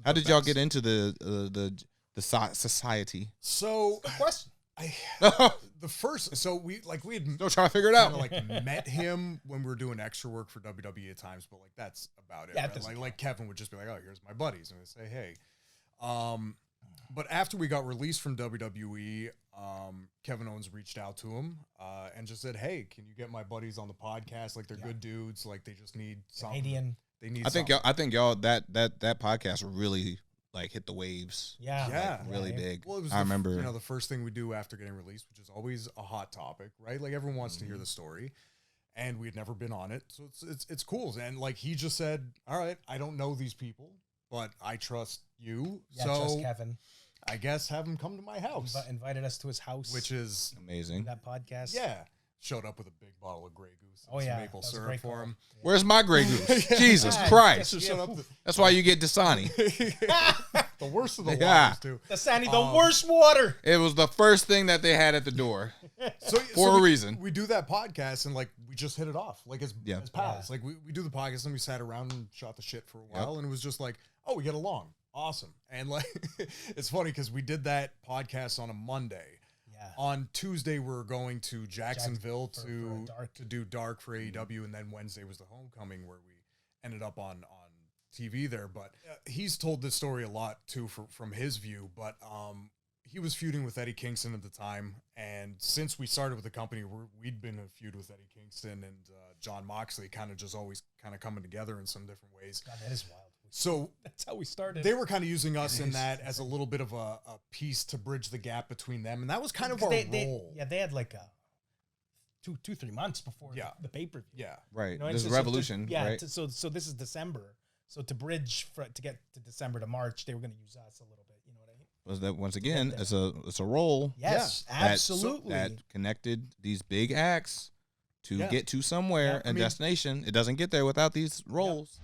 How did y'all get into the society? So question. The first, so we had Still trying to figure it out. like met him when we were doing extra work for WWE at times, but like that's about it. Yeah, right? Like Kevin would just be like, "Oh, here's my buddies," and we say, "Hey." But after we got released from WWE, Kevin Owens reached out to him and just said, "Hey, can you get my buddies on the podcast? Like they're good dudes. Like they just need something. Canadian. They need. I think y'all that podcast really like hit the waves. Yeah. Like, really big. Well, it was I remember, the first thing we do after getting released, which is always a hot topic, right? Like everyone wants to hear the story, and we had never been on it, so it's cool. And like he just said, "All right, I don't know these people, but I trust you, Yeah, so trust Kevin. I guess have him come to my house," Invited us to his house, which is amazing. that podcast. yeah. Showed up with a big bottle of Grey Goose and Oh, some yeah. maple That was a syrup great for call. him. Where's my Grey Goose? Jesus Yeah, Christ! just Showed up That's why you get Dasani. the worst of the Yeah. waters too. The Sandy, the worst water. It was the first thing that they had at the door For a reason. We do that podcast and like we just hit it off like as Yeah. pals. Like we do the podcast and we sat around and shot the shit for a while and it was just like, oh, we get along. Awesome. And like it's funny because we did that podcast on a Monday. Yeah. On Tuesday we were going to Jacksonville to Dark. do Dark for AEW, and then Wednesday was the Homecoming where we ended up on TV there. But he's told this story a lot too from his view. But he was feuding with Eddie Kingston at the time, and since we started with the company, we'd been in a feud with Eddie Kingston and John Moxley, kind of just always kind of coming together in some different ways. God, that is wild. So That's how we started. they were kind of using us in that as a little bit of a piece to bridge the gap between them, and that was kind of our role. They had like a 3 months before the pay-per-view. Yeah. Right. You know, This is so Revolution. yeah. Right. So this is December. So to bridge to get to December to March, they were going to use us a little bit. You know what I mean? Was that once again? It's a role. Yes, that- absolutely. That connected these big acts to Yeah. get to somewhere Yeah, I a mean- destination. It doesn't get there without these roles.